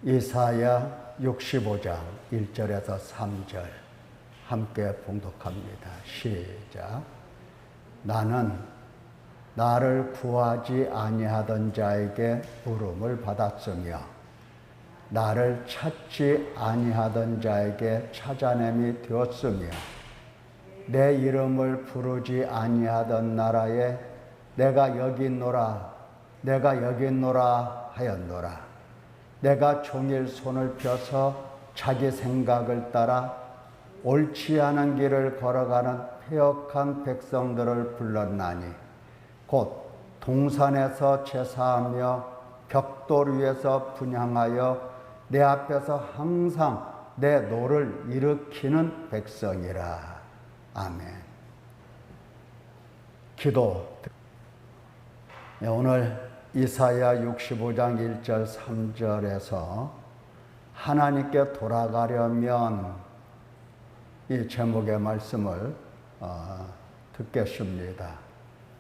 이사야 65장 1절에서 3절 함께 봉독합니다. 시작. 나는 나를 구하지 아니하던 자에게 부름을 받았으며 나를 찾지 아니하던 자에게 찾아냄이 되었으며 내 이름을 부르지 아니하던 나라에 내가 여기 있노라 하였노라. 내가 종일 손을 펴서 자기 생각을 따라 옳지 않은 길을 걸어가는 패역한 백성들을 불렀나니 곧 동산에서 제사하며 벽돌 위에서 분향하여 내 앞에서 항상 내 노를 일으키는 백성이라. 아멘. 기도. 오늘 이사야 65장 1절 3절에서 하나님께 돌아가려면 이 제목의 말씀을 듣겠습니다.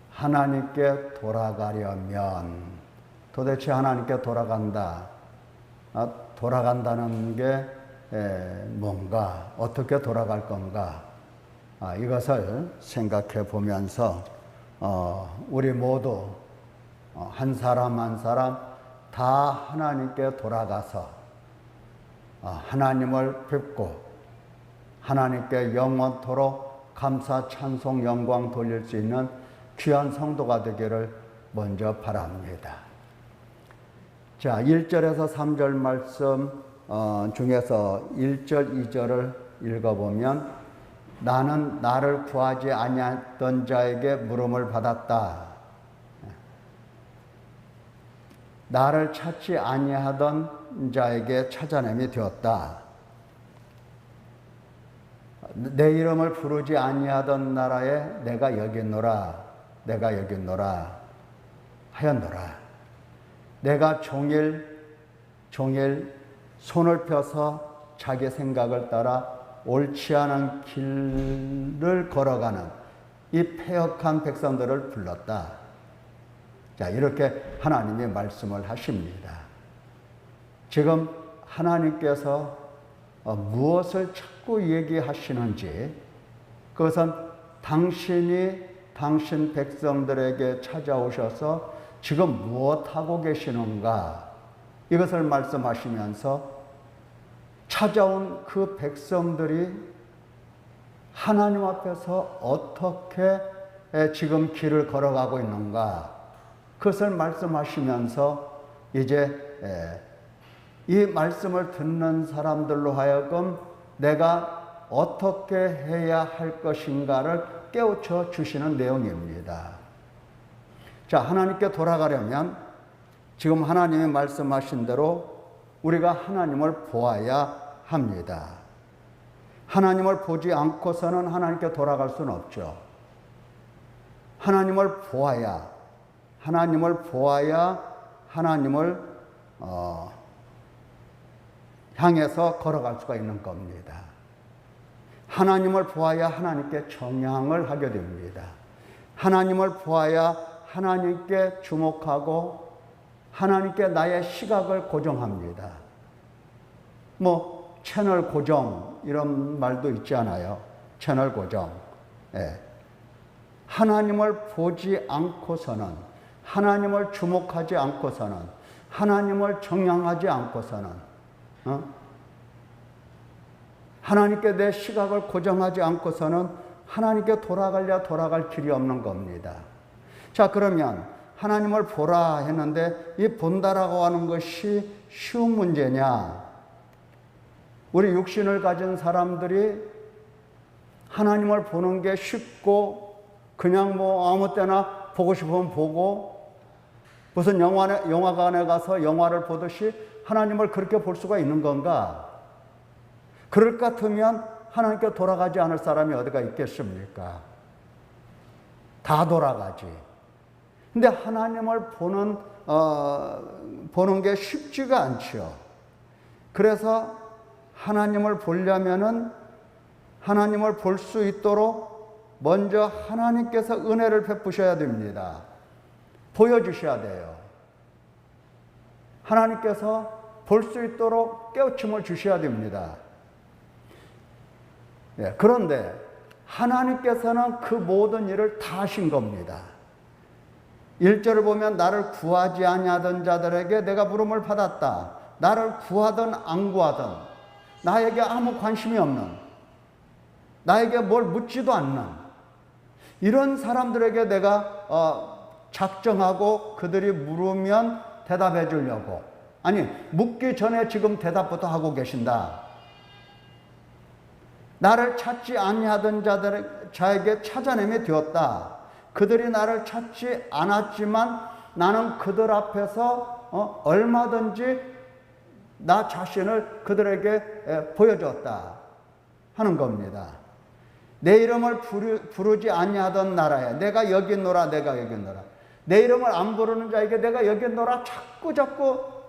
하나님께 돌아가려면 도대체 하나님께 돌아간다는 게 뭔가, 어떻게 돌아갈 건가, 이것을 생각해 보면서 우리 모두 한 사람 한 사람 다 하나님께 돌아가서 하나님을 뵙고 하나님께 영원토록 감사, 찬송, 영광 돌릴 수 있는 귀한 성도가 되기를 먼저 바랍니다. 자, 1절에서 3절 말씀 중에서 1절, 2절을 읽어보면 나는 나를 구하지 아니하던 자에게 물음을 받았다. 나를 찾지 아니하던 자에게 찾아냄이 되었다. 내 이름을 부르지 아니하던 나라에 내가 여기 있노라 하였노라. 내가 종일 손을 펴서 자기 생각을 따라 옳지 않은 길을 걸어가는 이 패역한 백성들을 불렀다. 자, 이렇게 하나님이 말씀을 하십니다. 지금 하나님께서 무엇을 자꾸 얘기하시는지, 그것은 당신이 당신 백성들에게 찾아오셔서 지금 무엇하고 계시는가, 이것을 말씀하시면서 찾아온 그 백성들이 하나님 앞에서 어떻게 지금 길을 걸어가고 있는가, 그것을 말씀하시면서 이제 이 말씀을 듣는 사람들로 하여금 내가 어떻게 해야 할 것인가를 깨우쳐 주시는 내용입니다. 자, 하나님께 돌아가려면 지금 하나님이 말씀하신 대로 우리가 하나님을 보아야 합니다. 하나님을 보지 않고서는 하나님께 돌아갈 수는 없죠. 하나님을 보아야 하나님을 향해서 걸어갈 수가 있는 겁니다. 하나님을 보아야 하나님께 정향을 하게 됩니다. 하나님을 보아야 하나님께 주목하고 하나님께 나의 시각을 고정합니다. 채널 고정 이런 말도 있잖아요. 채널 고정. 하나님을 보지 않고서는, 하나님을 주목하지 않고서는, 하나님을 정향하지 않고서는, 하나님께 내 시각을 고정하지 않고서는 하나님께 돌아갈 길이 없는 겁니다. 자, 그러면 하나님을 보라 했는데 이 본다라고 하는 것이 쉬운 문제냐? 우리 육신을 가진 사람들이 하나님을 보는 게 쉽고 그냥 아무 때나 보고 싶으면 보고 무슨 영화관에 가서 영화를 보듯이 하나님을 그렇게 볼 수가 있는 건가? 그럴 것 같으면 하나님께 돌아가지 않을 사람이 어디가 있겠습니까? 다 돌아가지. 근데 하나님을 보는 게 쉽지가 않죠. 그래서 하나님을 보려면은 하나님을 볼 수 있도록 먼저 하나님께서 은혜를 베푸셔야 됩니다. 보여주셔야 돼요. 하나님께서 볼 수 있도록 깨우침을 주셔야 됩니다. 예, 그런데 하나님께서는 그 모든 일을 다 하신 겁니다. 1절을 보면 나를 구하지 아니하던 자들에게 내가 부름을 받았다. 나를 구하든 안 구하든 나에게 아무 관심이 없는, 나에게 뭘 묻지도 않는 이런 사람들에게 내가 작정하고 그들이 물으면 대답해 주려고, 아니 묻기 전에 지금 대답부터 하고 계신다. 나를 찾지 아니하던 자에게 찾아냄이 되었다. 그들이 나를 찾지 않았지만 나는 그들 앞에서 얼마든지 나 자신을 그들에게 보여줬다 하는 겁니다. 내 이름을 부르지 아니하던 나라에 내가 여기 있노라, 내가 여기 있노라. 내 이름을 안 부르는 자에게 내가 여기 있노라 자꾸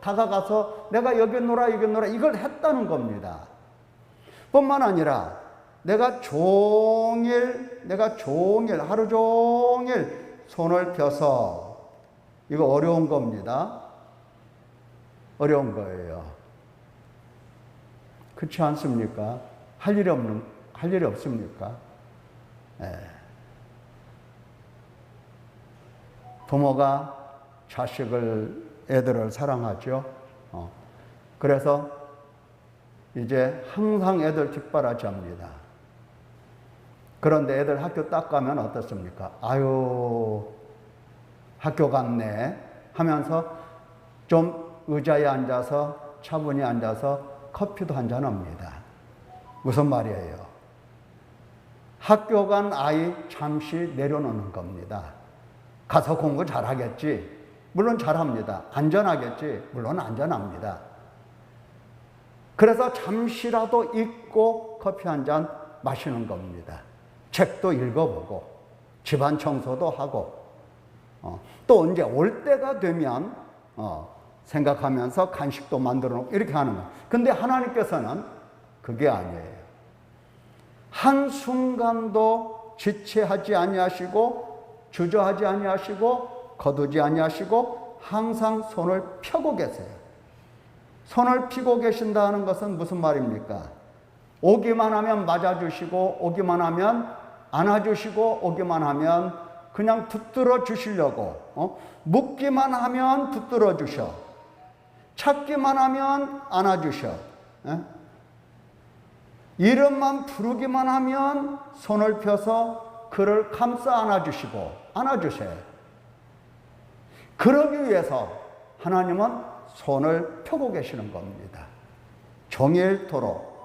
다가가서 내가 여기 있노라, 여기 있노라 이걸 했다는 겁니다. 뿐만 아니라 내가 종일 하루 종일 손을 펴서, 이거 어려운 겁니다. 어려운 거예요. 그렇지 않습니까? 할 일이 없습니까? 예. 부모가 애들을 사랑하죠. 그래서 이제 항상 애들 뒷바라지 합니다. 그런데 애들 학교 딱 가면 어떻습니까? 아유, 학교 갔네 하면서 좀 의자에 앉아서 차분히 앉아서 커피도 한잔 합니다. 무슨 말이에요? 학교 간 아이 잠시 내려놓는 겁니다. 가서 공부 잘하겠지? 물론 잘합니다. 안전하겠지? 물론 안전합니다. 그래서 잠시라도 잊고 커피 한잔 마시는 겁니다. 책도 읽어보고 집안 청소도 하고 또 이제 올 때가 되면 생각하면서 간식도 만들어 놓고 이렇게 하는 거예요. 근데 하나님께서는 그게 아니에요. 한순간도 지체하지 아니하시고 주저하지 아니하시고 거두지 아니하시고 항상 손을 펴고 계세요. 손을 펴고 계신다는 것은 무슨 말입니까? 오기만 하면 맞아주시고 오기만 하면 안아주시고 오기만 하면 그냥 붙들어 주시려고, 묻기만 하면 붙들어 주셔, 찾기만 하면 안아주셔, 이름만 부르기만 하면 손을 펴서 그를 감싸 안아주셔요. 그러기 위해서 하나님은 손을 펴고 계시는 겁니다. 종일토록.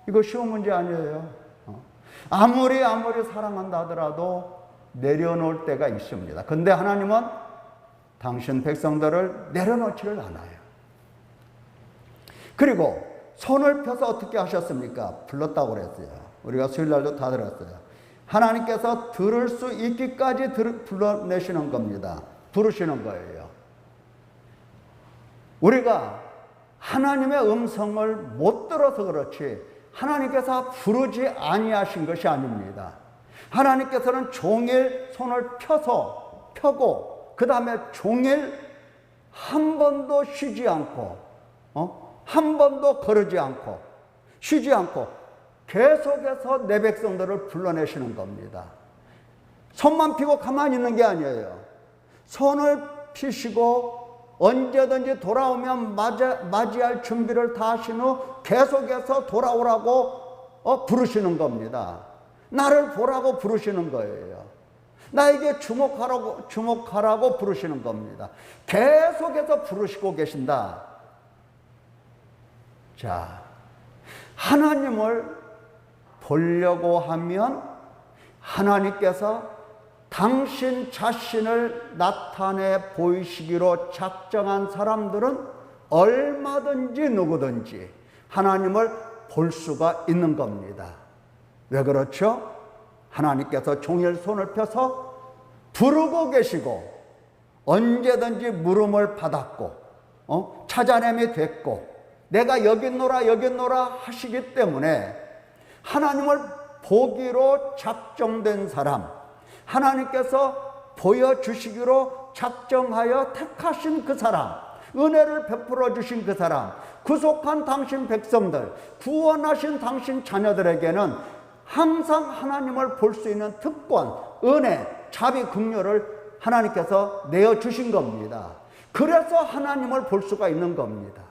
이거 쉬운 문제 아니에요. 아무리 사랑한다 하더라도 내려놓을 때가 있습니다. 근데 하나님은 당신 백성들을 내려놓지를 않아요. 그리고 손을 펴서 어떻게 하셨습니까? 불렀다고 그랬어요. 우리가 수요일날도 다 들었어요. 하나님께서 들을 수 있기까지 불러내시는 겁니다. 부르시는 거예요. 우리가 하나님의 음성을 못 들어서 그렇지 하나님께서 부르지 아니하신 것이 아닙니다. 하나님께서는 종일 손을 펴고 그 다음에 종일 한 번도 쉬지 않고 한 번도 거르지 않고 쉬지 않고 계속해서 내 백성들을 불러내시는 겁니다. 손만 펴고 가만히 있는 게 아니에요. 손을 펴시고 언제든지 돌아오면 맞이할 준비를 다 하신 후 계속해서 돌아오라고 부르시는 겁니다. 나를 보라고 부르시는 거예요. 나에게 주목하라고 부르시는 겁니다. 계속해서 부르시고 계신다. 자, 하나님을 보려고 하면 하나님께서 당신 자신을 나타내 보이시기로 작정한 사람들은 얼마든지 누구든지 하나님을 볼 수가 있는 겁니다. 왜 그렇죠? 하나님께서 종일 손을 펴서 부르고 계시고 언제든지 물음을 받았고 찾아냄이 됐고 내가 여기 있노라 하시기 때문에 하나님을 보기로 작정된 사람, 하나님께서 보여주시기로 작정하여 택하신 그 사람, 은혜를 베풀어 주신 그 사람, 구속한 당신 백성들, 구원하신 당신 자녀들에게는 항상 하나님을 볼 수 있는 특권, 은혜, 자비, 긍휼을 하나님께서 내어주신 겁니다. 그래서 하나님을 볼 수가 있는 겁니다.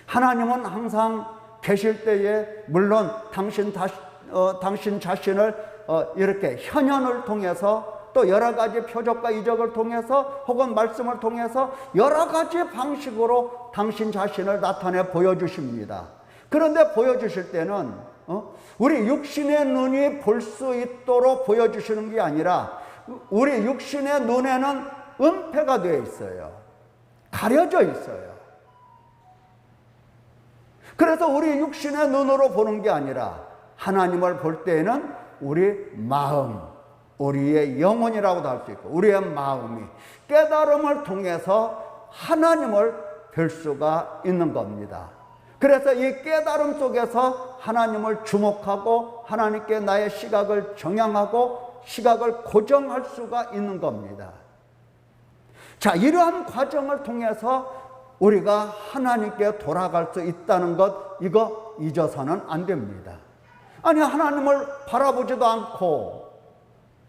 하나님은 항상 계실 때에 물론 당신 자신을 이렇게 현현을 통해서 또 여러 가지 표적과 이적을 통해서 혹은 말씀을 통해서 여러 가지 방식으로 당신 자신을 나타내 보여주십니다. 그런데 보여주실 때는 우리 육신의 눈이 볼 수 있도록 보여주시는 게 아니라 우리 육신의 눈에는 은폐가 되어 있어요. 가려져 있어요. 그래서 우리 육신의 눈으로 보는 게 아니라 하나님을 볼 때에는 우리 마음, 우리의 영혼이라고도 할 수 있고 우리의 마음이 깨달음을 통해서 하나님을 볼 수가 있는 겁니다. 그래서 이 깨달음 속에서 하나님을 주목하고 하나님께 나의 시각을 정향하고 시각을 고정할 수가 있는 겁니다. 자, 이러한 과정을 통해서 우리가 하나님께 돌아갈 수 있다는 것, 이거 잊어서는 안 됩니다. 아니, 하나님을 바라보지도 않고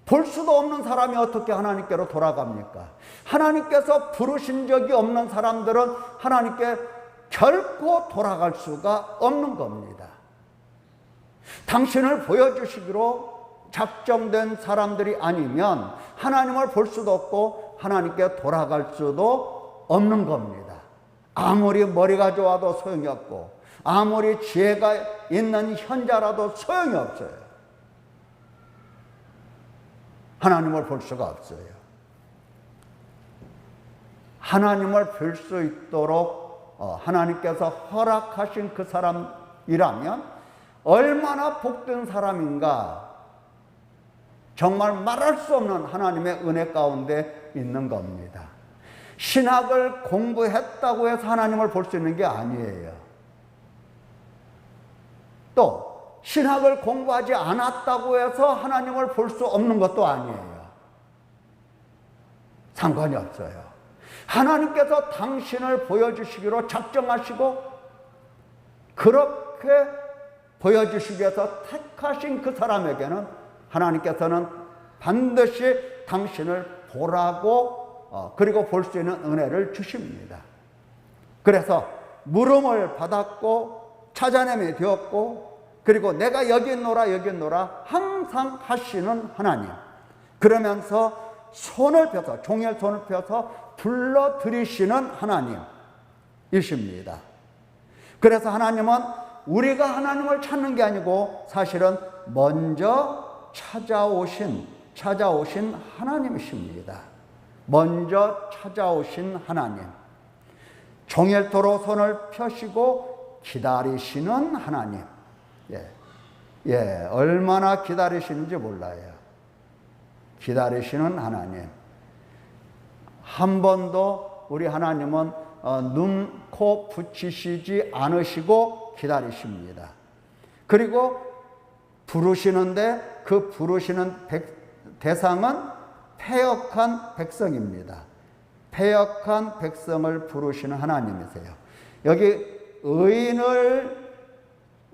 볼 수도 없는 사람이 어떻게 하나님께로 돌아갑니까? 하나님께서 부르신 적이 없는 사람들은 하나님께 결코 돌아갈 수가 없는 겁니다. 당신을 보여주시기로 작정된 사람들이 아니면 하나님을 볼 수도 없고 하나님께 돌아갈 수도 없는 겁니다. 아무리 머리가 좋아도 소용이 없고 아무리 지혜가 있는 현자라도 소용이 없어요. 하나님을 볼 수가 없어요. 하나님을 볼 수 있도록 하나님께서 허락하신 그 사람이라면 얼마나 복된 사람인가, 정말 말할 수 없는 하나님의 은혜 가운데 있는 겁니다. 신학을 공부했다고 해서 하나님을 볼 수 있는 게 아니에요. 또 신학을 공부하지 않았다고 해서 하나님을 볼 수 없는 것도 아니에요. 상관이 없어요. 하나님께서 당신을 보여주시기로 작정하시고 그렇게 보여주시기 위해서 택하신 그 사람에게는 하나님께서는 반드시 당신을 보라고 그리고 볼 수 있는 은혜를 주십니다. 그래서 물음을 받았고 찾아냄이 되었고 그리고 내가 여기 있노라 여기 있노라 항상 하시는 하나님, 그러면서 손을 펴서 종일 손을 펴서 불러들이시는 하나님이십니다. 그래서 하나님은 우리가 하나님을 찾는 게 아니고 사실은 먼저 찾아오신 하나님이십니다. 먼저 찾아오신 하나님, 종일토록 손을 펴시고 기다리시는 하나님. 얼마나 기다리시는지 몰라요. 기다리시는 하나님. 한 번도 우리 하나님은 눈, 코 붙이시지 않으시고 기다리십니다. 그리고 부르시는데 그 부르시는 대상은 패역한 백성입니다. 패역한 백성을 부르시는 하나님이세요. 여기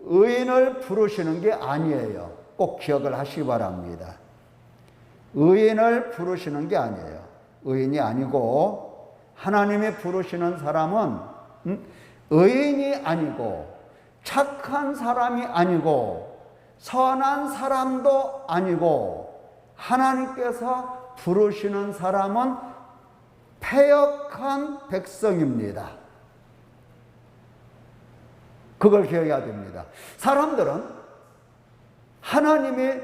의인을 부르시는 게 아니에요. 꼭 기억을 하시기 바랍니다. 의인을 부르시는 게 아니에요. 의인이 아니고 하나님이 부르시는 사람은 의인이 아니고 착한 사람이 아니고 선한 사람도 아니고 하나님께서 부르시는 사람은 패역한 백성입니다. 그걸 기억해야 됩니다. 사람들은 하나님이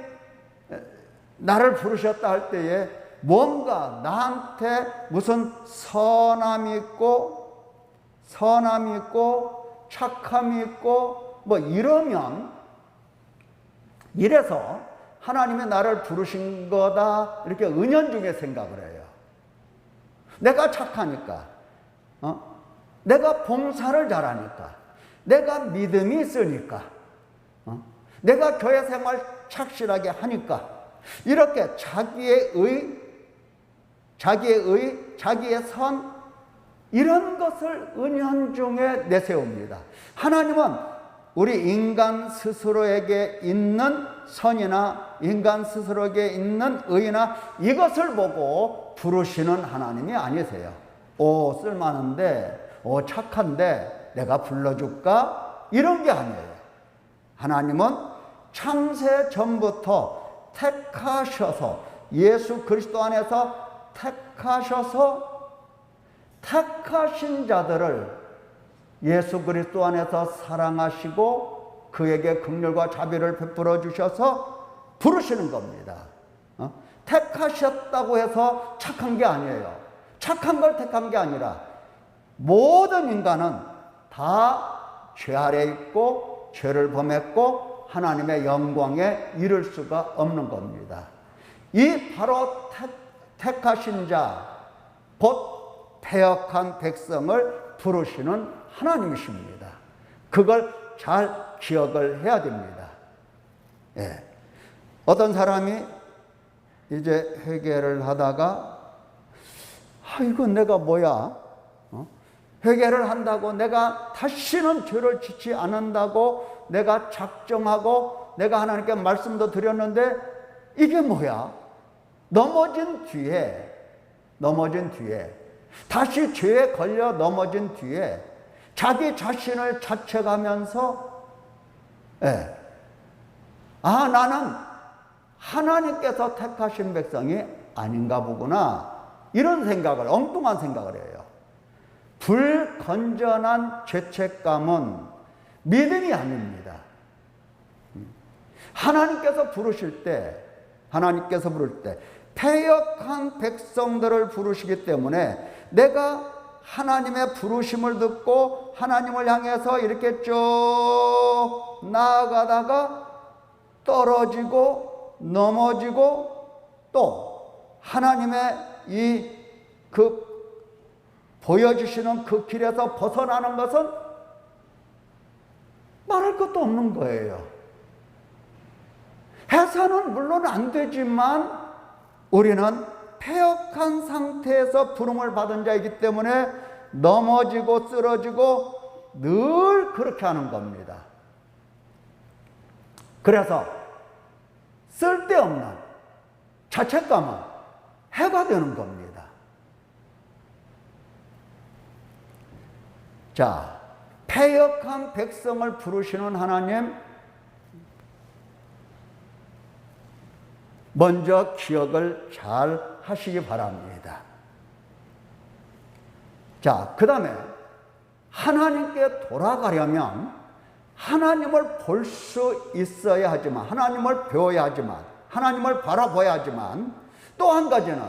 나를 부르셨다 할 때에 뭔가 나한테 무슨 선함이 있고 착함이 있고 뭐 이래서 하나님이 나를 부르신 거다 이렇게 은연중에 생각을 해요. 내가 착하니까, 내가 봉사를 잘하니까, 내가 믿음이 있으니까, 내가 교회 생활 착실하게 하니까 이렇게 자기의 선, 이런 것을 은연중에 내세웁니다. 하나님은 우리 인간 스스로에게 있는 선이나 인간 스스로에게 있는 의나 이것을 보고 부르시는 하나님이 아니세요. 오, 쓸만한데, 오, 착한데 내가 불러줄까? 이런 게 아니에요. 하나님은 창세 전부터 택하셔서 예수 그리스도 안에서 택하신 자들을 예수 그리스도 안에서 사랑하시고 그에게 긍휼과 자비를 베풀어 주셔서 부르시는 겁니다. 택하셨다고 해서 착한 게 아니에요. 착한 걸 택한 게 아니라 모든 인간은 다 죄 아래 있고 죄를 범했고 하나님의 영광에 이를 수가 없는 겁니다. 이 바로 택하신 자, 곧 패역한 백성을 부르시는 하나님이십니다. 그걸 잘 기억을 해야 됩니다. 예. 어떤 사람이 이제 회개를 하다가 이건 내가 뭐야? 회개를 한다고 내가 다시는 죄를 짓지 않는다고 내가 작정하고 내가 하나님께 말씀도 드렸는데 이게 뭐야? 넘어진 뒤에 다시 죄에 걸려 넘어진 뒤에 자기 자신을 자책하면서 나는 하나님께서 택하신 백성이 아닌가 보구나, 이런 생각을, 엉뚱한 생각을 해요. 불건전한 죄책감은 믿음이 아닙니다. 하나님께서 부를 때 패역한 백성들을 부르시기 때문에 내가 하나님의 부르심을 듣고 하나님을 향해서 이렇게 쭉 나아가다가 떨어지고 넘어지고 또 하나님의 보여주시는 그 길에서 벗어나는 것은 말할 것도 없는 거예요. 해서는 물론 안 되지만 우리는 패역한 상태에서 부름을 받은 자이기 때문에 넘어지고 쓰러지고 늘 그렇게 하는 겁니다. 그래서 쓸데없는 자책감은 해가 되는 겁니다. 자, 패역한 백성을 부르시는 하나님, 먼저 기억을 잘 하시기 바랍니다. 자, 그 다음에 하나님께 돌아가려면 하나님을 볼 수 있어야 하지만, 하나님을 배워야 하지만, 하나님을 바라봐야 하지만, 또 한 가지는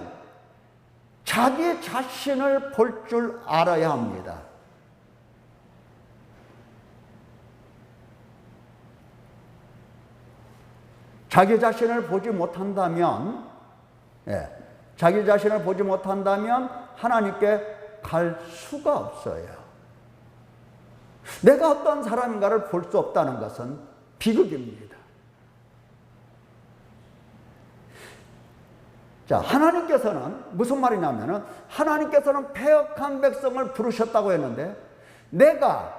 자기 자신을 볼 줄 알아야 합니다. 자기 자신을 보지 못한다면 하나님께 갈 수가 없어요. 내가 어떤 사람인가를 볼 수 없다는 것은 비극입니다. 자, 하나님께서는 무슨 말이냐면은 하나님께서는 패역한 백성을 부르셨다고 했는데 내가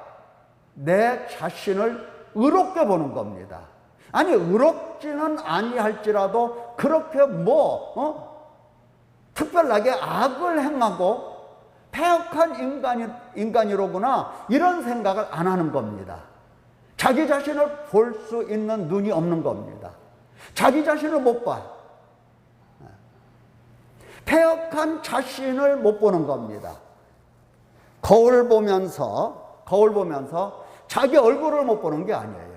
내 자신을 의롭게 보는 겁니다. 아니, 의롭지는 아니할지라도 그렇게 특별하게 악을 행하고 패역한 인간이로구나, 이런 생각을 안 하는 겁니다. 자기 자신을 볼 수 있는 눈이 없는 겁니다. 자기 자신을 못 봐요. 패역한 자신을 못 보는 겁니다. 거울 보면서 자기 얼굴을 못 보는 게 아니에요.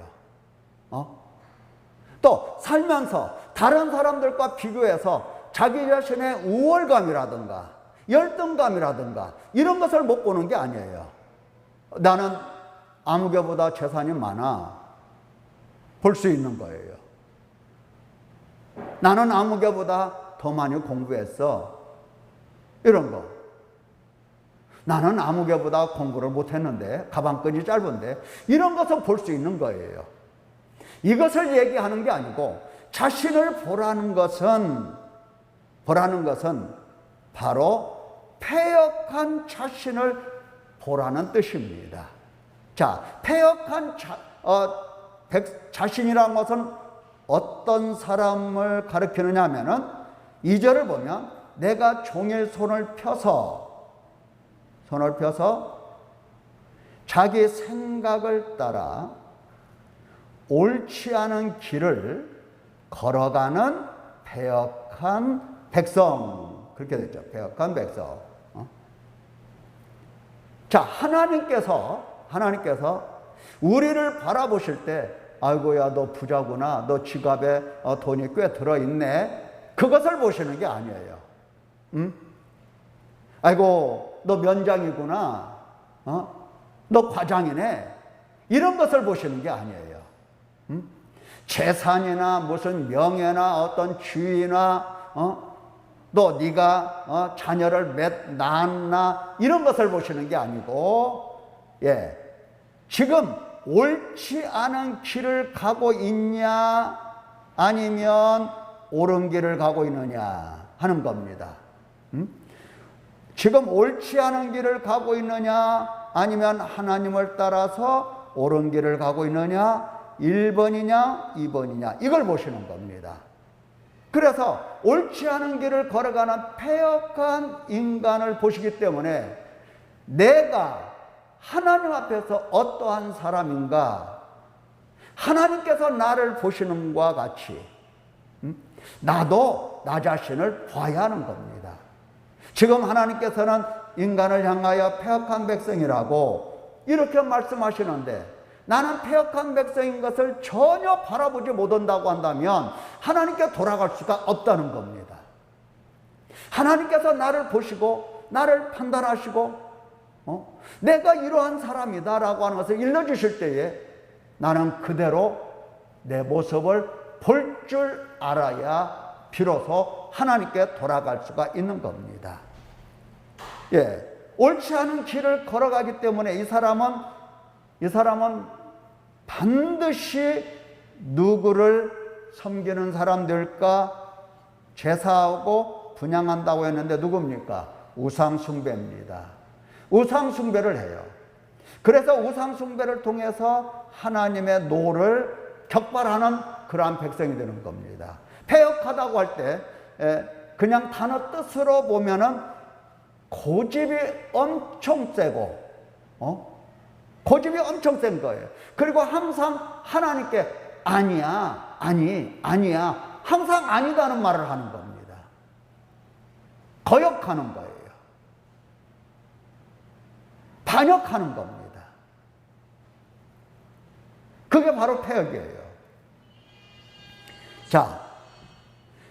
또 살면서 다른 사람들과 비교해서 자기 자신의 우월감이라든가 열등감이라든가 이런 것을 못 보는 게 아니에요. 나는 아무개보다 재산이 많아, 볼 수 있는 거예요. 나는 아무개보다 더 많이 공부했어, 이런 거. 나는 아무개보다 공부를 못했는데, 가방끈이 짧은데, 이런 것을 볼 수 있는 거예요. 이것을 얘기하는 게 아니고 자신을 보라는 것은 바로 패역한 자신을 보라는 뜻입니다. 자, 패역한 자신이라는 것은 어떤 사람을 가리키느냐 하면은 2절을 보면 내가 종일 손을 펴서 자기 생각을 따라 옳지 않은 길을 걸어가는 패역한 백성. 그렇게 됐죠. 패역한 백성. 자, 하나님께서 우리를 바라보실 때 아이고야 너 부자구나, 너 지갑에 돈이 꽤 들어있네, 그것을 보시는 게 아니에요. 아이고 너 면장이구나, 너 과장이네, 이런 것을 보시는 게 아니에요. 재산이나 무슨 명예나 어떤 지위나 또 네가 자녀를 몇 낳았나, 이런 것을 보시는 게 아니고, 예, 지금 옳지 않은 길을 가고 있냐 아니면 옳은 길을 가고 있느냐 하는 겁니다. 지금 옳지 않은 길을 가고 있느냐 아니면 하나님을 따라서 옳은 길을 가고 있느냐, 1번이냐 2번이냐, 이걸 보시는 겁니다. 그래서 옳지 않은 길을 걸어가는 패역한 인간을 보시기 때문에 내가 하나님 앞에서 어떠한 사람인가, 하나님께서 나를 보시는 것과 같이 나도 나 자신을 봐야 하는 겁니다. 지금 하나님께서는 인간을 향하여 패역한 백성이라고 이렇게 말씀하시는데, 나는 패역한 백성인 것을 전혀 바라보지 못한다고 한다면 하나님께 돌아갈 수가 없다는 겁니다. 하나님께서 나를 보시고 나를 판단하시고 내가 이러한 사람이다라고 하는 것을 일러주실 때에 나는 그대로 내 모습을 볼 줄 알아야 비로소 하나님께 돌아갈 수가 있는 겁니다. 예, 옳지 않은 길을 걸어가기 때문에 이 사람은 반드시 누구를 섬기는 사람들과 제사하고 분향한다고 했는데 누굽니까? 우상숭배입니다. 우상숭배를 해요. 그래서 우상숭배를 통해서 하나님의 노를 격발하는 그러한 백성이 되는 겁니다. 패역하다고 할 때 그냥 단어 뜻으로 보면은 고집이 엄청 세고 고집이 엄청 센 거예요. 그리고 항상 하나님께 아니야, 아니야, 항상 아니다는 말을 하는 겁니다. 거역하는 거예요. 반역하는 겁니다. 그게 바로 패역이에요. 자,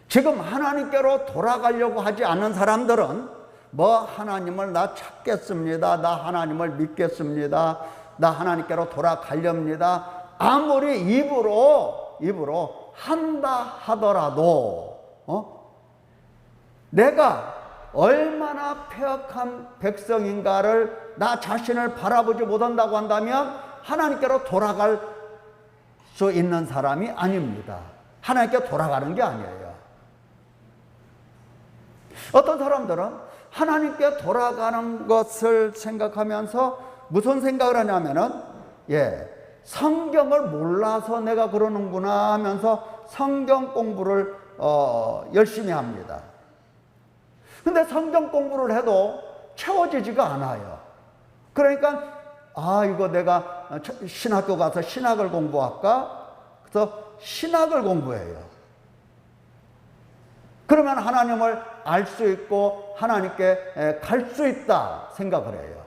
지금 하나님께로 돌아가려고 하지 않는 사람들은 뭐 하나님을 나 찾겠습니다, 나 하나님을 믿겠습니다, 나 하나님께로 돌아가렵니다, 아무리 입으로 한다 하더라도 내가 얼마나 패역한 백성인가를 나 자신을 바라보지 못한다고 한다면 하나님께로 돌아갈 수 있는 사람이 아닙니다. 하나님께 돌아가는 게 아니에요. 어떤 사람들은 하나님께 돌아가는 것을 생각하면서 무슨 생각을 하냐면은, 성경을 몰라서 내가 그러는구나 하면서 성경 공부를 열심히 합니다. 근데 성경 공부를 해도 채워지지가 않아요. 그러니까 이거 내가 신학교 가서 신학을 공부할까? 그래서 신학을 공부해요. 그러면 하나님을 알 수 있고 하나님께 갈 수 있다 생각을 해요.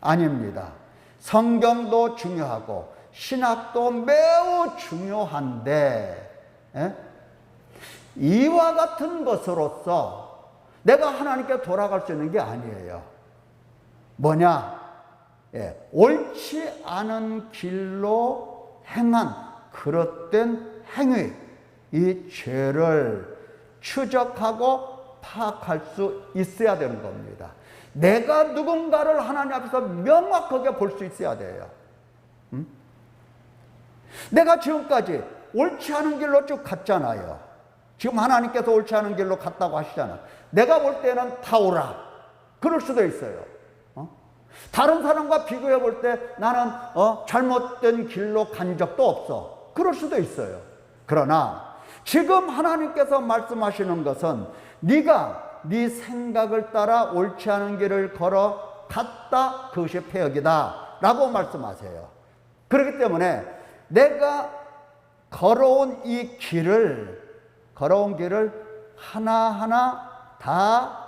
아닙니다. 성경도 중요하고 신학도 매우 중요한데 이와 같은 것으로서 내가 하나님께 돌아갈 수 있는 게 아니에요. 뭐냐? 옳지 않은 길로 행한 그릇된 행위, 이 죄를 추적하고 파악할 수 있어야 되는 겁니다. 내가 누군가를 하나님 앞에서 명확하게 볼 수 있어야 돼요. 내가 지금까지 옳지 않은 길로 쭉 갔잖아요. 지금 하나님께서 옳지 않은 길로 갔다고 하시잖아요. 내가 볼 때는 타오라, 그럴 수도 있어요. 다른 사람과 비교해 볼 때 나는 잘못된 길로 간 적도 없어. 그럴 수도 있어요. 그러나 지금 하나님께서 말씀하시는 것은 네가 네 생각을 따라 옳지 않은 길을 걸어갔다. 그것이 패역이다 라고 말씀하세요. 그렇기 때문에 내가 걸어온 길을 하나하나 다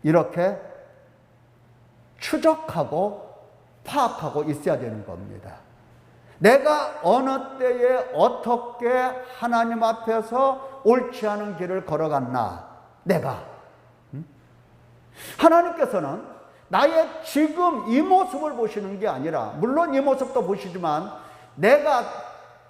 이렇게 추적하고 파악하고 있어야 되는 겁니다. 내가 어느 때에 어떻게 하나님 앞에서 옳지 않은 길을 걸어갔나. 내가 하나님께서는 나의 지금 이 모습을 보시는 게 아니라, 물론 이 모습도 보시지만 내가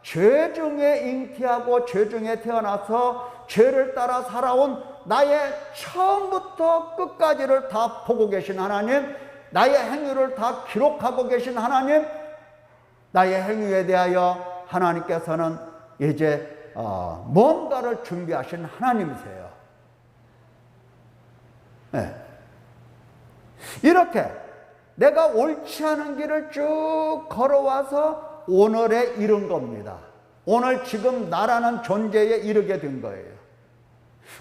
죄 중에 잉태하고 죄 중에 태어나서 죄를 따라 살아온 나의 처음부터 끝까지를 다 보고 계신 하나님, 나의 행위를 다 기록하고 계신 하나님, 나의 행위에 대하여 하나님께서는 이제 뭔가를 준비하신 하나님이세요. 네. 이렇게 내가 옳지 않은 길을 쭉 걸어와서 오늘에 이른 겁니다. 오늘 지금 나라는 존재에 이르게 된 거예요.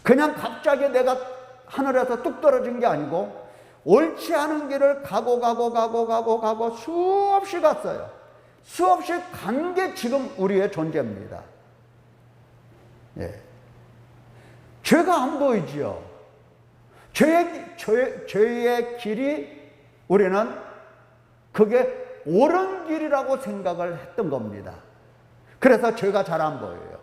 그냥 갑자기 내가 하늘에서 뚝 떨어진 게 아니고 옳지 않은 길을 가고 수없이 갔어요. 수없이 간 게 지금 우리의 존재입니다. 예. 죄가 안 보이지요. 죄의 길이 우리는 그게 옳은 길이라고 생각을 했던 겁니다. 그래서 죄가 잘 안 보여요.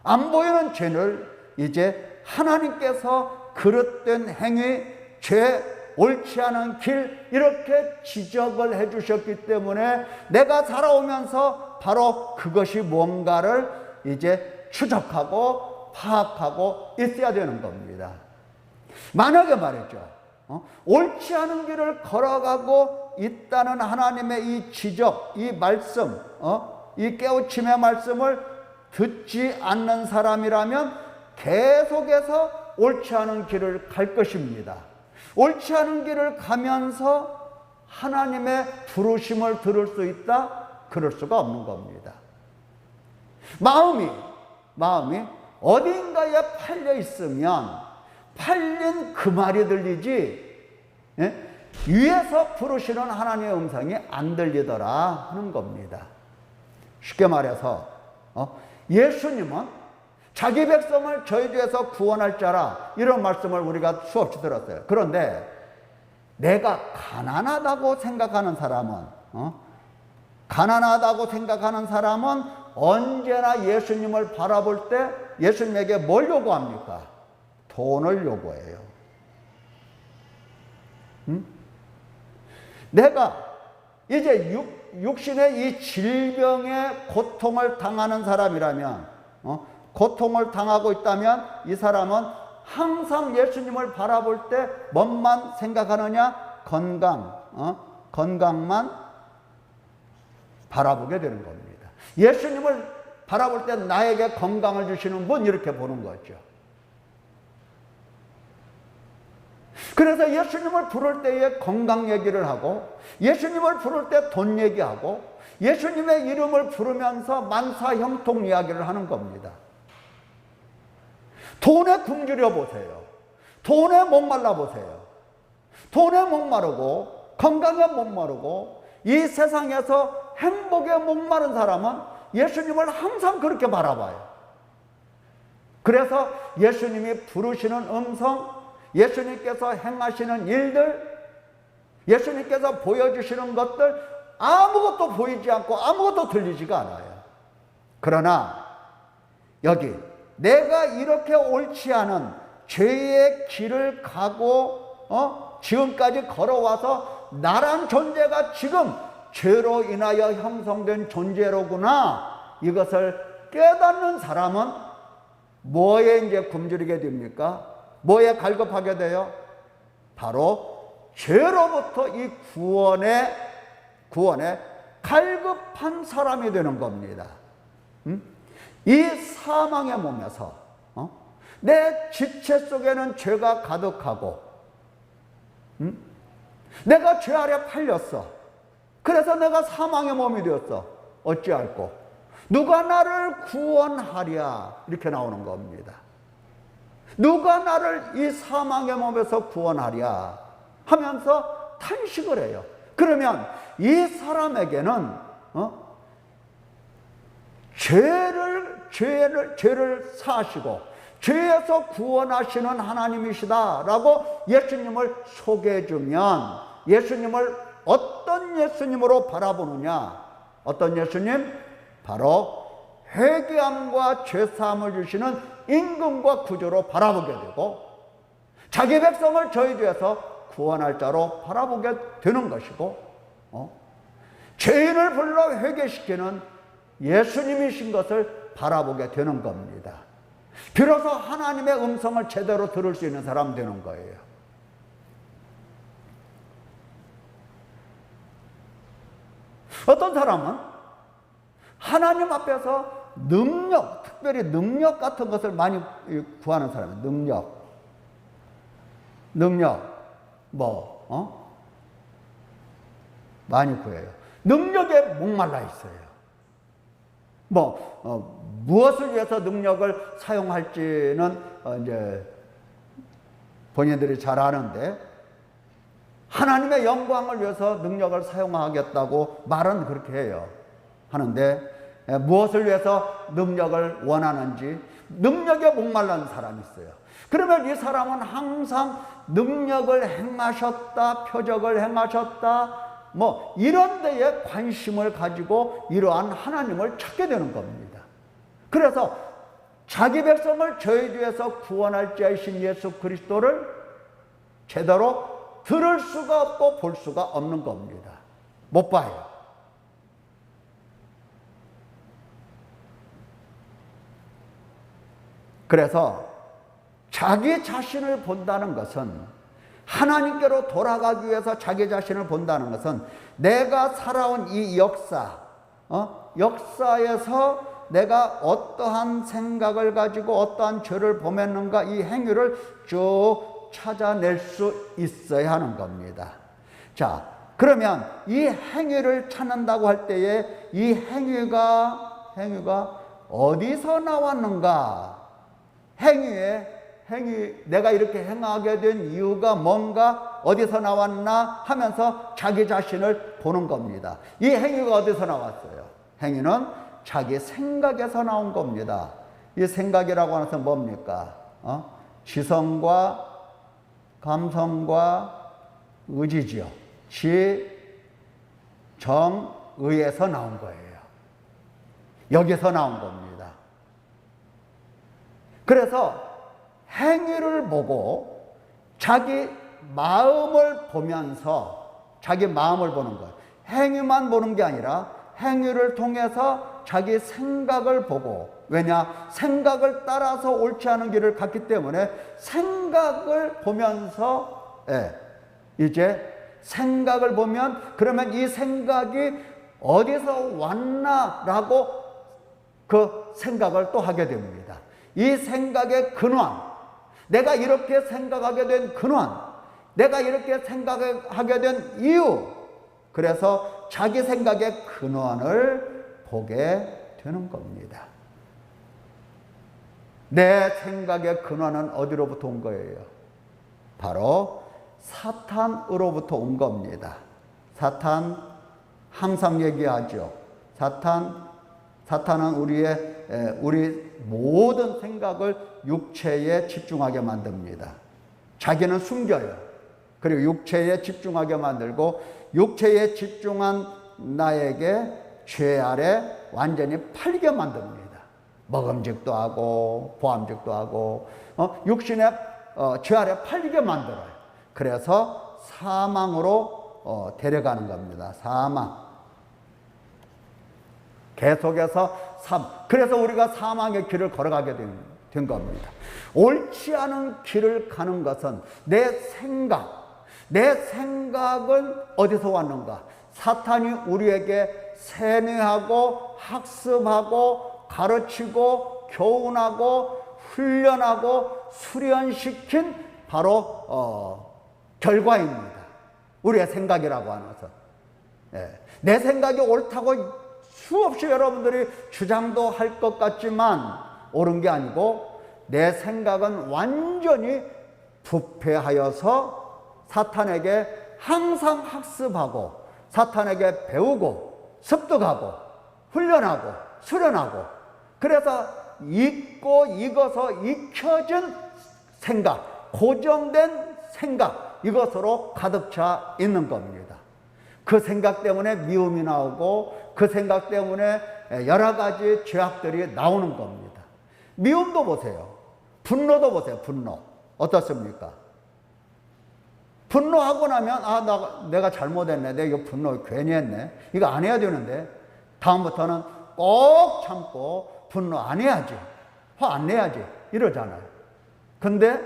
안 보이는 죄를 이제 하나님께서 그릇된 행위, 죄, 옳지 않은 길 이렇게 지적을 해 주셨기 때문에 내가 살아오면서 바로 그것이 뭔가를 이제 추적하고 파악하고 있어야 되는 겁니다. 만약에 말이죠, 옳지 않은 길을 걸어가고 있다는 하나님의 이 지적, 이 말씀, 이 깨우침의 말씀을 듣지 않는 사람이라면 계속해서 옳지 않은 길을 갈 것입니다. 옳지 않은 길을 가면서 하나님의 부르심을 들을 수 있다? 그럴 수가 없는 겁니다. 마음이 어딘가에 팔려 있으면 팔린 그 말이 들리지, 예? 위에서 부르시는 하나님의 음성이 안 들리더라 하는 겁니다. 쉽게 말해서 예수님은 자기 백성을 저주에서 구원할 자라, 이런 말씀을 우리가 수없이 들었어요. 그런데 내가 가난하다고 생각하는 사람은 언제나 예수님을 바라볼 때 예수님에게 뭘 요구합니까? 돈을 요구해요. 내가 이제 육신의 이 질병의 고통을 당하는 사람이라면, 고통을 당하고 있다면 이 사람은 항상 예수님을 바라볼 때 뭔만 생각하느냐? 건강만 바라보게 되는 겁니다. 예수님을 바라볼 때 나에게 건강을 주시는 분, 이렇게 보는 거죠. 그래서 예수님을 부를 때에 건강 얘기를 하고, 예수님을 부를 때 돈 얘기하고, 예수님의 이름을 부르면서 만사형통 이야기를 하는 겁니다. 돈에 굶주려 보세요. 돈에 목말라 보세요. 돈에 목마르고 건강에 목마르고 이 세상에서 행복에 목마른 사람은 예수님을 항상 그렇게 바라봐요. 그래서 예수님이 부르시는 음성, 예수님께서 행하시는 일들, 예수님께서 보여주시는 것들 아무것도 보이지 않고 아무것도 들리지가 않아요. 그러나 여기 내가 이렇게 옳지 않은 죄의 길을 가고 지금까지 걸어와서 나란 존재가 지금 죄로 인하여 형성된 존재로구나, 이것을 깨닫는 사람은 뭐에 이제 굶주리게 됩니까? 뭐에 갈급하게 돼요? 바로 죄로부터 이 구원에 갈급한 사람이 되는 겁니다. 이 사망의 몸에서 내 지체 속에는 죄가 가득하고, 내가 죄 아래 팔렸어. 그래서 내가 사망의 몸이 되었어. 어찌할꼬? 누가 나를 구원하랴? 이렇게 나오는 겁니다. 누가 나를 이 사망의 몸에서 구원하랴? 하면서 탄식을 해요. 그러면 이 사람에게는 죄를 사하시고 죄에서 구원하시는 하나님이시다라고 예수님을 소개해주면, 예수님을 어떤 예수님으로 바라보느냐? 어떤 예수님? 바로 회개함과 죄사함을 주시는 임금과 구주로 바라보게 되고, 자기 백성을 저희 죄에서 구원할 자로 바라보게 되는 것이고, 죄인을 불러 회개시키는 예수님이신 것을 바라보게 되는 겁니다. 비로소 하나님의 음성을 제대로 들을 수 있는 사람 되는 거예요. 어떤 사람은 하나님 앞에서 능력, 특별히 능력 같은 것을 많이 구하는 사람이에요. 능력, 많이 구해요. 능력에 목말라 있어요. 무엇을 위해서 능력을 사용할지는 이제 본인들이 잘 아는데, 하나님의 영광을 위해서 능력을 사용하겠다고 말은 그렇게 해요. 하는데 무엇을 위해서 능력을 원하는지, 능력에 목말라는 사람이 있어요. 그러면 이 사람은 항상 능력을 행하셨다, 표적을 행하셨다, 이런 데에 관심을 가지고 이러한 하나님을 찾게 되는 겁니다. 그래서 자기 백성을 저희 죄에서 구원할 자이신 예수 그리스도를 제대로 들을 수가 없고 볼 수가 없는 겁니다. 못 봐요. 그래서 자기 자신을 본다는 것은, 하나님께로 돌아가기 위해서 자기 자신을 본다는 것은, 내가 살아온 이 역사에서 내가 어떠한 생각을 가지고 어떠한 죄를 범했는가, 이 행위를 쭉 찾아낼 수 있어야 하는 겁니다. 자, 그러면 이 행위를 찾는다고 할 때에 이 행위가 어디서 나왔는가? 내가 이렇게 행하게 된 이유가 뭔가, 어디서 나왔나 하면서 자기 자신을 보는 겁니다. 이 행위가 어디서 나왔어요? 행위는 자기 생각에서 나온 겁니다. 이 생각이라고 하는 것은 뭡니까? 지성과 감성과 의지지요. 지, 정, 의에서 나온 거예요. 여기서 나온 겁니다. 그래서 행위를 보고 자기 마음을 보면서 자기 마음을 보는 거예요. 행위만 보는 게 아니라 행위를 통해서 자기 생각을 보고, 왜냐? 생각을 따라서 옳지 않은 길을 갔기 때문에 생각을 보면서, 이제 생각을 보면, 그러면 이 생각이 어디서 왔나라고 그 생각을 또 하게 됩니다. 이 생각의 근원, 내가 이렇게 생각하게 된 근원, 내가 이렇게 생각하게 된 이유, 그래서 자기 생각의 근원을 보게 되는 겁니다. 내 생각의 근원은 어디로부터 온 거예요? 바로 사탄으로부터 온 겁니다. 사탄, 항상 얘기하죠. 사탄은 우리 모든 생각을 육체에 집중하게 만듭니다. 자기는 숨겨요. 그리고 육체에 집중하게 만들고, 육체에 집중한 나에게 죄 아래 완전히 팔리게 만듭니다. 먹음직도 하고 보암직도 하고 육신의 죄 아래 팔리게 만들어요. 그래서 사망으로 데려가는 겁니다. 사망. 계속해서 그래서 우리가 사망의 길을 걸어가게 된 겁니다. 옳지 않은 길을 가는 것은 내 생각은 어디서 왔는가? 사탄이 우리에게 세뇌하고 학습하고 가르치고 교훈하고 훈련하고 수련시킨 바로 결과입니다. 우리의 생각이라고 하는 것은. 예. 내 생각이 옳다고 수없이 여러분들이 주장도 할 것 같지만 옳은 게 아니고 내 생각은 완전히 부패하여서 사탄에게 항상 학습하고 사탄에게 배우고 습득하고 훈련하고 수련하고 그래서 잊고 익어서 익혀진 생각, 고정된 생각 이것으로 가득 차 있는 겁니다. 그 생각 때문에 미움이 나오고 그 생각 때문에 여러 가지 죄악들이 나오는 겁니다. 미움도 보세요. 분노도 보세요. 분노. 어떻습니까? 분노하고 나면 내가 잘못했네. 내가 이거 분노 괜히 했네. 이거 안 해야 되는데 다음부터는 꼭 참고 분노 안 해야지. 화 안 내야지. 이러잖아요. 근데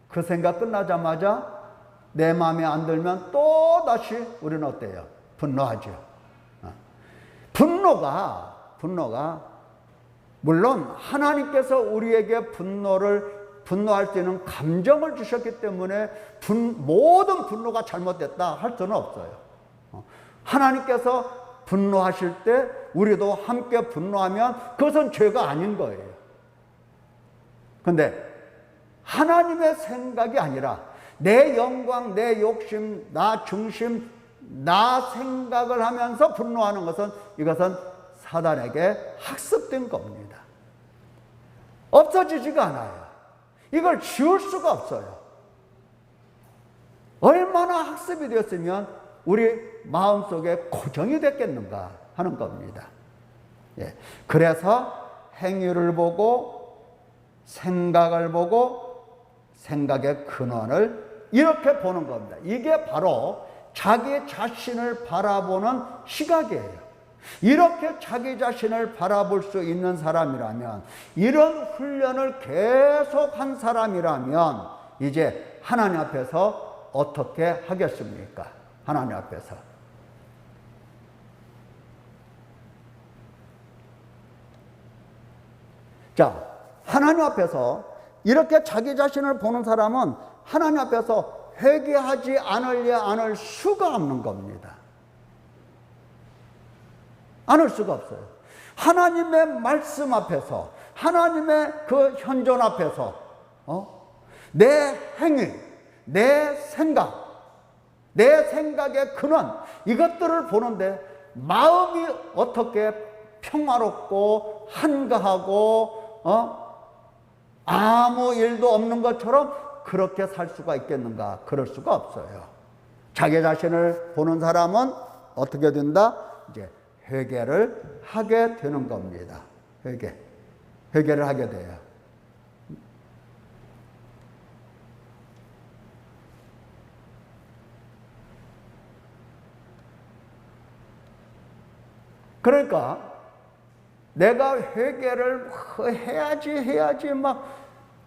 그 생각 끝나자마자 내 마음에 안 들면 또 다시 우리는 어때요? 분노하죠. 분노가 물론 하나님께서 우리에게 분노할 수 있는 감정을 주셨기 때문에 모든 분노가 잘못됐다 할 수는 없어요. 하나님께서 분노하실 때 우리도 함께 분노하면 그것은 죄가 아닌 거예요. 근데 하나님의 생각이 아니라 내 영광, 내 욕심, 나 중심, 나 생각을 하면서 분노하는 것은 이것은 사단에게 학습된 겁니다. 없어지지가 않아요. 이걸 지울 수가 없어요. 얼마나 학습이 되었으면 우리 마음속에 고정이 됐겠는가 하는 겁니다. 예. 그래서 행위를 보고 생각을 보고 생각의 근원을 이렇게 보는 겁니다. 이게 바로 자기 자신을 바라보는 시각이에요. 이렇게 자기 자신을 바라볼 수 있는 사람이라면, 이런 훈련을 계속한 사람이라면 이제 하나님 앞에서 어떻게 하겠습니까? 하나님 앞에서. 자, 하나님 앞에서 이렇게 자기 자신을 보는 사람은 하나님 앞에서 회개하지 않으려 않을 수가 없는 겁니다. 않을 수가 없어요. 하나님의 말씀 앞에서, 하나님의 그 현존 앞에서 내 행위, 내 생각, 내 생각의 근원 이것들을 보는데 마음이 어떻게 평화롭고 한가하고 아무 일도 없는 것처럼 그렇게 살 수가 있겠는가? 그럴 수가 없어요. 자기 자신을 보는 사람은 어떻게 된다? 이제 회개를 하게 되는 겁니다. 회개를 하게 돼요. 그러니까 내가 회개를 해야지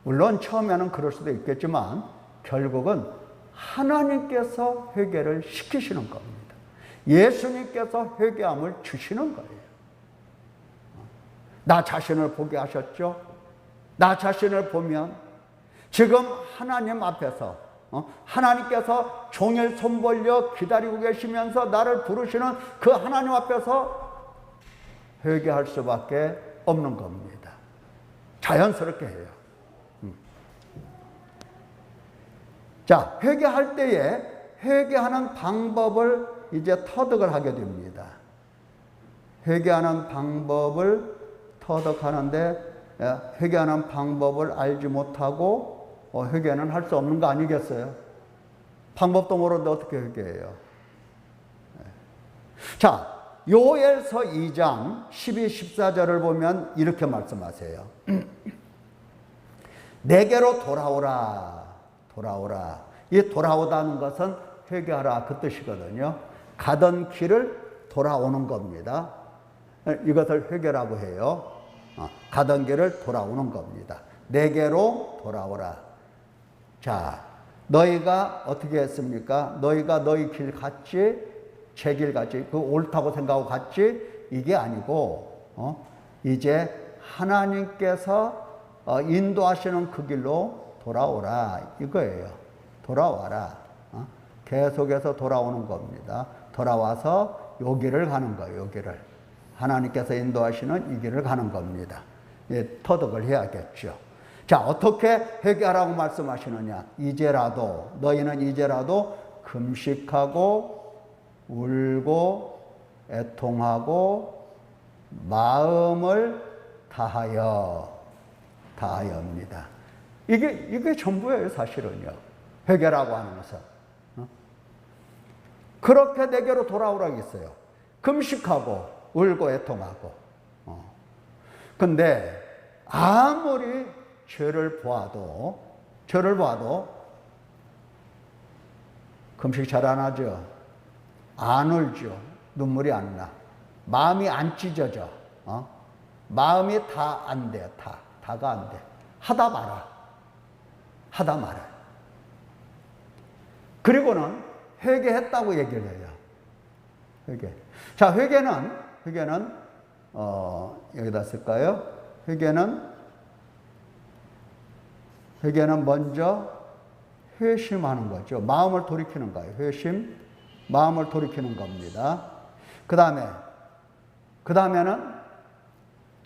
물론 처음에는 그럴 수도 있겠지만 결국은 하나님께서 회개를 시키시는 겁니다. 예수님께서 회개함을 주시는 거예요. 나 자신을 보게 하셨죠? 나 자신을 보면 지금 하나님 앞에서 하나님께서 종일 손 벌려 기다리고 계시면서 나를 부르시는 그 하나님 앞에서 회개할 수밖에 없는 겁니다. 자연스럽게 해요. 자, 회개할 때에 회개하는 방법을 이제 터득을 하게 됩니다. 회개하는 방법을 터득하는데 회개하는 방법을 알지 못하고 회개는 할 수 없는 거 아니겠어요? 방법도 모르는데 어떻게 회개해요? 자, 요엘서 2장 12, 14절을 보면 이렇게 말씀하세요. 내게로 돌아오라. 이 돌아오다는 것은 회개하라 그 뜻이거든요. 가던 길을 돌아오는 겁니다. 이것을 회개라고 해요. 가던 길을 돌아오는 겁니다. 내게로 돌아오라. 자, 너희가 어떻게 했습니까? 너희가 너희 길 갔지? 제 길 갔지? 그 옳다고 생각하고 갔지? 이게 아니고 이제 하나님께서 인도하시는 그 길로 돌아오라 이거예요. 돌아와라. 계속해서 돌아오는 겁니다. 돌아와서 요 길을 가는 거예요. 요 길을. 하나님께서 인도하시는 이 길을 가는 겁니다. 예, 터득을 해야겠죠. 자, 어떻게 회개하라고 말씀하시느냐. 이제라도 너희는 이제라도 금식하고 울고 애통하고 마음을 다하여입니다. 이게 전부예요, 사실은요. 회개라고 하는 것은. 그렇게 내게로 돌아오라고 했어요. 금식하고 울고 애통하고. 근데 아무리 죄를 보아도 금식 잘 안 하죠. 안 울죠. 눈물이 안 나. 마음이 안 찢어져. 마음이 다 안 돼. 다가 안 돼. 하다 말아. 그리고는 회개했다고 얘기를 해요. 회개. 자, 회개는 여기다 쓸까요? 회개는 먼저 회심하는 거죠. 마음을 돌이키는 거예요. 마음을 돌이키는 겁니다. 그 다음에는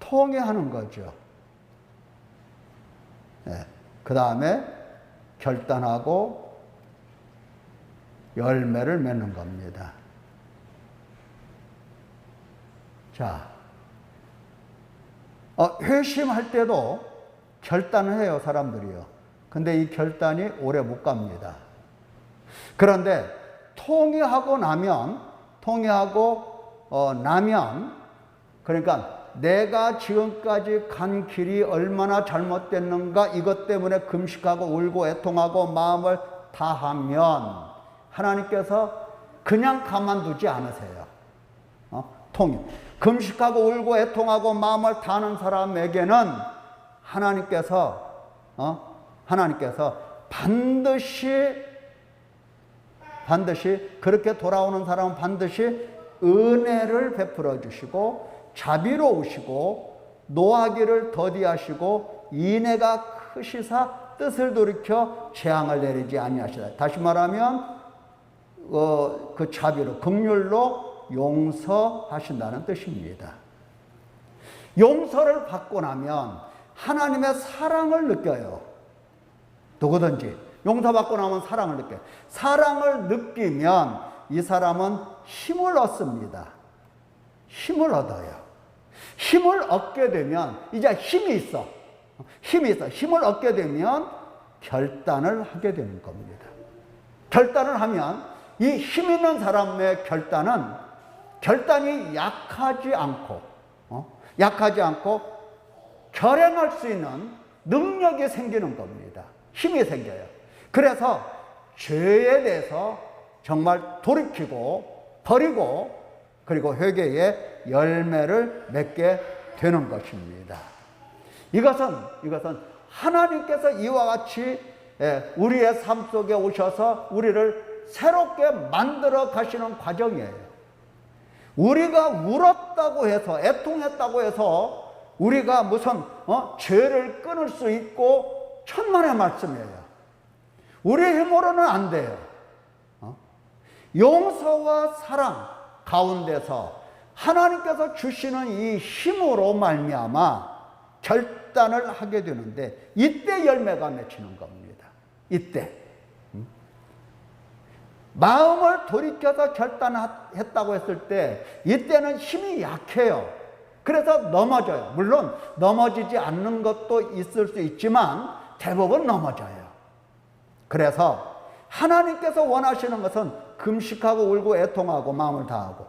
통회하는 거죠. 네. 그 다음에 결단하고 열매를 맺는 겁니다. 자, 회심할 때도 결단을 해요, 사람들이요. 근데 이 결단이 오래 못 갑니다. 그런데 통회하고 나면, 그러니까 내가 지금까지 간 길이 얼마나 잘못됐는가 이것 때문에 금식하고 울고 애통하고 마음을 다하면 하나님께서 그냥 가만두지 않으세요. 통회. 금식하고 울고 애통하고 마음을 다하는 사람에게는 하나님께서 반드시 그렇게 돌아오는 사람은 반드시 은혜를 베풀어 주시고 자비로우시고 노하기를 더디하시고 인애가 크시사 뜻을 돌이켜 재앙을 내리지 아니하시다. 다시 말하면 그 자비로 긍휼로 용서하신다는 뜻입니다. 용서를 받고 나면 하나님의 사랑을 느껴요. 누구든지 용서받고 나면 사랑을 느껴요. 사랑을 느끼면 이 사람은 힘을 얻습니다. 힘을 얻어요. 힘을 얻게 되면 이제 힘이 있어. 힘을 얻게 되면 결단을 하게 되는 겁니다. 결단을 하면 이 힘 있는 사람의 결단이 약하지 않고 결행할 수 있는 능력이 생기는 겁니다. 힘이 생겨요. 그래서 죄에 대해서 정말 돌이키고 버리고 그리고 회개의 열매를 맺게 되는 것입니다. 이것은 하나님께서 이와 같이 우리의 삶 속에 오셔서 우리를 새롭게 만들어 가시는 과정이에요. 우리가 울었다고 해서 애통했다고 해서 우리가 무슨 죄를 끊을 수 있고 천만의 말씀이에요. 우리의 힘으로는 안 돼요. 용서와 사랑 가운데서 하나님께서 주시는 이 힘으로 말미암아 결단을 하게 되는데 이때 열매가 맺히는 겁니다. 이때 마음을 돌이켜서 결단했다고 했을 때 이때는 힘이 약해요. 그래서 넘어져요. 물론 넘어지지 않는 것도 있을 수 있지만 대부분 넘어져요. 그래서 하나님께서 원하시는 것은 금식하고 울고 애통하고 마음을 다하고,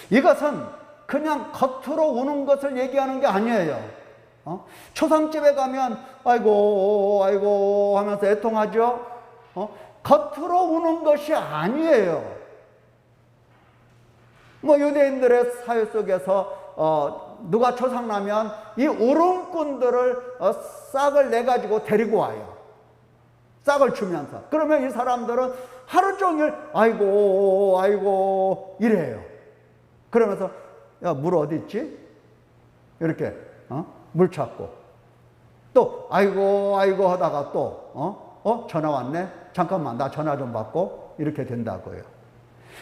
이것은 그냥 겉으로 우는 것을 얘기하는 게 아니에요. 초상집에 가면 아이고 하면서 애통하죠. 겉으로 우는 것이 아니에요. 유대인들의 사회 속에서 누가 초상나면 이 울음꾼들을 싹을 내가지고 데리고 와요. 싹을 주면서. 그러면 이 사람들은 하루 종일 아이고 이래요. 그러면서 야, 물 어디 있지? 이렇게 물 찾고 또 아이고 하다가 또 전화 왔네, 잠깐만 나 전화 좀 받고, 이렇게 된다고요.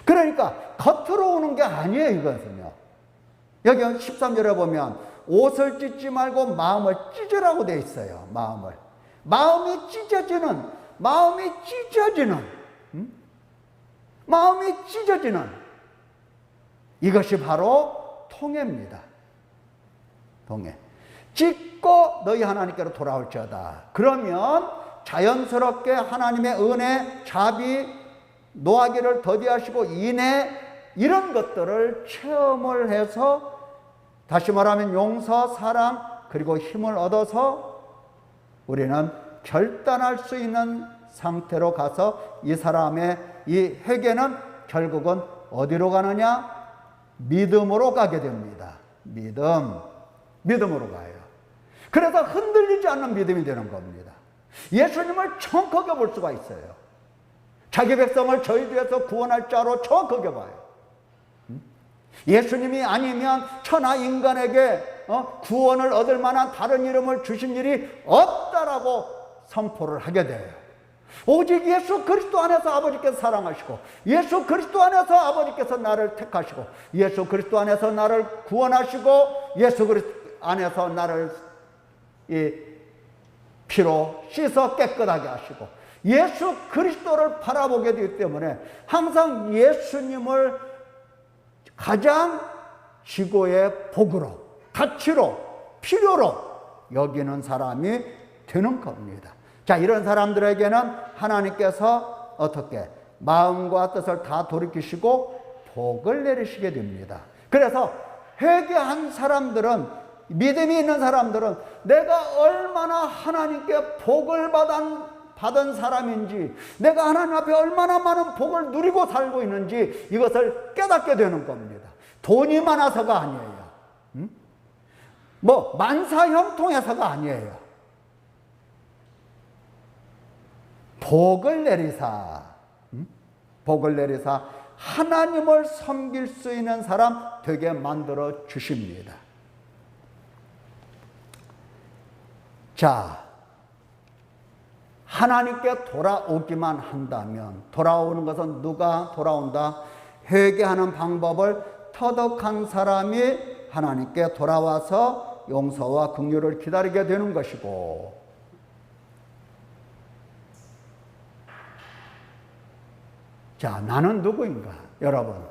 그러니까 겉으로 오는 게 아니에요. 이것은요, 여기 13절에 보면 옷을 찢지 말고 마음을 찢으라고 돼 있어요. 마음이 찢어지는 이것이 바로 통회입니다. 통회. 찢고 너희 하나님께로 돌아올지어다. 그러면 자연스럽게 하나님의 은혜, 자비, 노하기를 더디하시고 인애, 이런 것들을 체험을 해서, 다시 말하면 용서, 사랑, 그리고 힘을 얻어서 우리는 결단할 수 있는 상태로 가서 이 사람의 이 회개는 결국은 어디로 가느냐? 믿음으로 가게 됩니다. 믿음으로 가요. 그래서 흔들리지 않는 믿음이 되는 겁니다. 예수님을 정확하게 볼 수가 있어요. 자기 백성을 저희 뒤에서 구원할 자로 정확하게 봐요. 예수님이 아니면 천하 인간에게 구원을 얻을 만한 다른 이름을 주신 일이 없다라고 선포를 하게 돼요. 오직 예수 그리스도 안에서 아버지께서 사랑하시고, 예수 그리스도 안에서 아버지께서 나를 택하시고, 예수 그리스도 안에서 나를 구원하시고, 예수 그리스도 안에서 나를 이 피로 씻어 깨끗하게 하시고, 예수 그리스도를 바라보게 되기 때문에 항상 예수님을 가장 지고의 복으로, 가치로, 필요로 여기는 사람이 되는 겁니다. 자, 이런 사람들에게는 하나님께서 어떻게 마음과 뜻을 다 돌이키시고 복을 내리시게 됩니다. 그래서 회개한 사람들은, 믿음이 있는 사람들은 내가 얼마나 하나님께 복을 받은 사람인지, 내가 하나님 앞에 얼마나 많은 복을 누리고 살고 있는지 이것을 깨닫게 되는 겁니다. 돈이 많아서가 아니에요. 뭐 만사형통해서가 아니에요. 복을 내리사 하나님을 섬길 수 있는 사람 되게 만들어 주십니다. 자, 하나님께 돌아오기만 한다면, 돌아오는 것은 누가 돌아온다? 회개하는 방법을 터득한 사람이 하나님께 돌아와서 용서와 긍휼을 기다리게 되는 것이고, 자, 나는 누구인가? 여러분,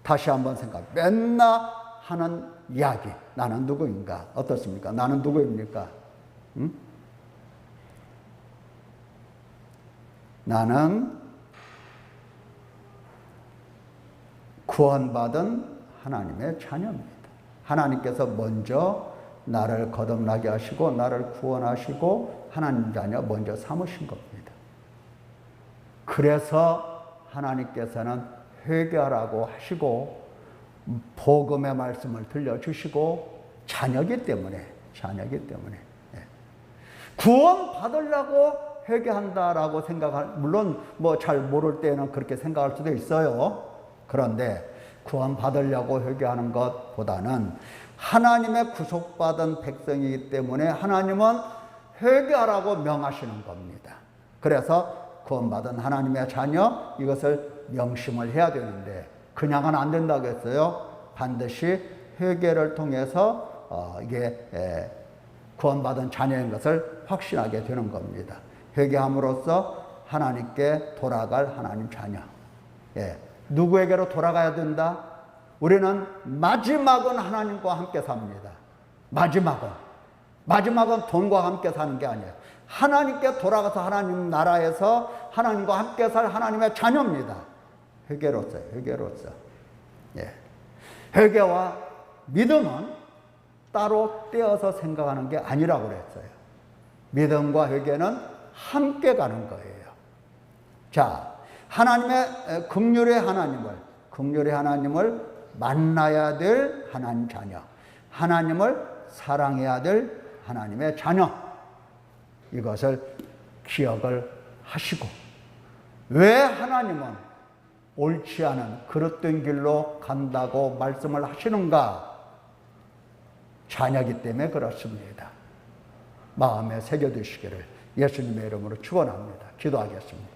다시 한번 맨날 하는 이야기. 나는 누구인가? 어떻습니까? 나는 누구입니까? 나는 구원받은 하나님의 자녀입니다. 하나님께서 먼저 나를 거듭나게 하시고 나를 구원하시고 하나님 자녀 먼저 삼으신 겁니다. 그래서 하나님께서는 회개하라고 하시고 복음의 말씀을 들려주시고, 자녀기 때문에 구원 받으려고 회개한다라고 물론 뭐 잘 모를 때는 그렇게 생각할 수도 있어요. 그런데 구원 받으려고 회개하는 것보다는 하나님의 구속받은 백성이기 때문에 하나님은 회개하라고 명하시는 겁니다. 그래서 구원받은 하나님의 자녀, 이것을 명심을 해야 되는데 그냥은 안 된다고 했어요. 반드시 회개를 통해서 이게 구원받은 자녀인 것을 확신하게 되는 겁니다. 회개함으로써 하나님께 돌아갈 하나님 자녀. 누구에게로 돌아가야 된다? 우리는 마지막은 하나님과 함께 삽니다. 마지막은 돈과 함께 사는 게 아니에요. 하나님께 돌아가서 하나님 나라에서 하나님과 함께 살 하나님의 자녀입니다. 회개로서요. 회개와 믿음은 따로 떼어서 생각하는 게 아니라고 그랬어요. 믿음과 회개는 함께 가는 거예요. 자, 하나님의 긍휼의 하나님을 만나야 될 하나님 자녀, 하나님을 사랑해야 될 하나님의 자녀, 이것을 기억을 하시고, 왜 하나님은 옳지 않은 그릇된 길로 간다고 말씀을 하시는가? 자녀이기 때문에 그렇습니다. 마음에 새겨두시기를 예수님의 이름으로 축원합니다. 기도하겠습니다.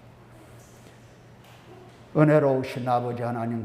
은혜로우신 아버지 하나님